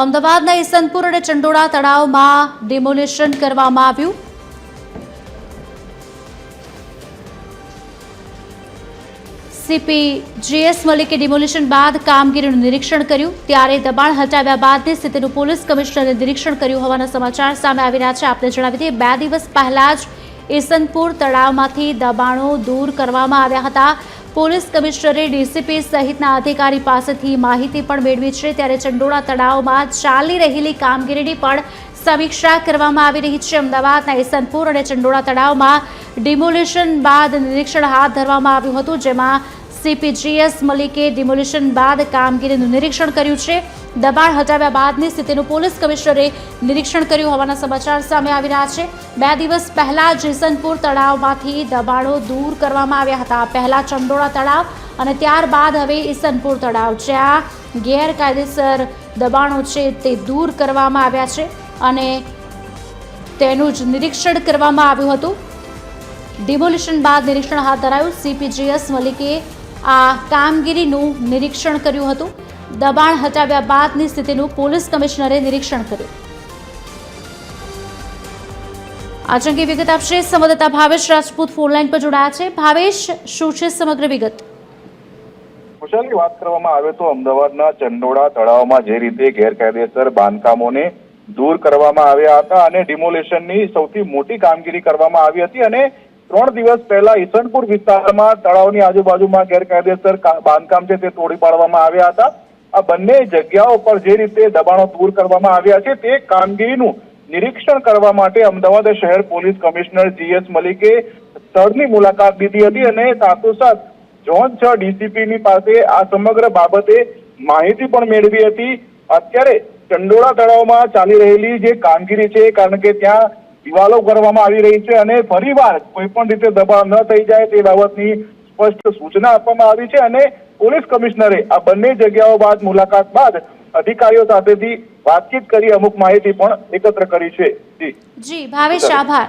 અમદાવાદના ઈસનપુર અને ચંડોળા તળાવમાં ડિમોલિશન કરવામાં આવ્યું। સીપી જીએસ મલિકે ડિમોલિશન બાદ કામગીરીનું નિરીક્ષણ કર્યું, ત્યારે દબાણ હટાવ્યા બાદની સ્થિતિનું પોલીસ કમિશનરે નિરીક્ષણ કર્યું હોવાના સમાચાર સામે આવી રહ્યા છે। આપને જણાવી દઈએ, 2 દિવસ પહેલા જ ઈસનપુર તળાવમાંથી દબાણો દૂર કરવામાં આવ્યા હતા। પોલીસ કમિશનરે ડીસીપી સહિતના અધિકારી પાસેથી માહિતી પણ મેળવી છે। ત્યારે ચંડોળા તળાવમાં ચાલી રહેલી કામગીરીની પણ સમીક્ષા કરવામાં આવી રહી છે। અમદાવાદના ઈસનપુર અને ચંડોળા તળાવમાં ડિમોલિશન બાદ નિરીક્ષણ હાથ ધરવામાં આવ્યું હતું, જેમાં સીપી જીએસ મલિકે ડિમોલિશન બાદ કામગીરીનું નિરીક્ષણ કર્યું છે। દબાણ હટાવ્યા બાદની સ્થિતિનું પોલીસ કમિશનરે નિરીક્ષણ કર્યું હોવાના સમાચાર સામે આવી રહ્યા છે। 2 દિવસ પહેલા જ ઈસનપુર તળાવમાંથી દબાણો દૂર કરવામાં આવ્યા હતા। પહેલા ચંડોળા તળાવ અને ત્યારબાદ હવે ઈસનપુર તળાવ, જ્યાં ગેરકાયદેસર દબાણો છે તે દૂર કરવામાં આવ્યા છે અને તેનું જ નિરીક્ષણ કરવામાં આવ્યું હતું। ડિમોલિશન બાદ નિરીક્ષણ હાથ ધરાયું। સીપી જીએસ મલિકે આ કામગીરીનું નિરીક્ષણ કર્યું હતું। દબાણ હટાવ્યા બાદની સ્થિતિનું પોલીસ કમિશનરે નિરીક્ષણ કર્યું। આ અંગે વિગત આપશે સંવાદદાતા ભાવેશ રાજપૂત ફોનલાઈન પર જોડાયા છે। ભાવેશ, શું છે સમગ્ર વિગત? કુશલની વાત કરવામાં આવે તો અમદાવાદના ચંડોળા તળાવમાં જે રીતે ગેરકાયદેસર બાંધકામોને દૂર કરવામાં આવ્યા હતા અને ડિમોલિશનની સૌથી મોટી કામગીરી કરવામાં આવી હતી અને 3 દિવસ પહેલા ઈસનપુર વિસ્તારમાં તળાવની આજુબાજુમાં ગેરકાયદેસર બાંધકામ છે તે તોડી પાડવામાં આવ્યા હતા। આ બંને જગ્યાઓ પર જે રીતે દબાણો દૂર કરવામાં આવ્યા છે તે કામગીરીનું નિરીક્ષણ કરવા માટે અમદાવાદ શહેર પોલીસ કમિશનર જીએસ મલિકે સ્થળની મુલાકાત લીધી હતી અને સાથોસાથ ઝોન 6 ડીસીપીની પાસે આ સમગ્ર બાબતે માહિતી પણ મેળવી હતી। અત્યારે ચંડોળા તળાવમાં ચાલી રહેલી જે કામગીરી છે, કારણ કે ત્યાં દિવાલો કરવામાં આવી રહી છે અને ફરીવાર કોઈ પણ રીતે દબાણ ન થઈ જાય તે બાબતની સ્પષ્ટ સૂચના આપવામાં આવી છે અને પોલીસ કમિશનરે આ બંને જગ્યાઓ બાદ મુલાકાત બાદ અધિકારીઓ સાથેથી વાતચીત કરી અમુક માહિતી પણ એકત્ર કરી છે। જી ભાવેશ, આભાર।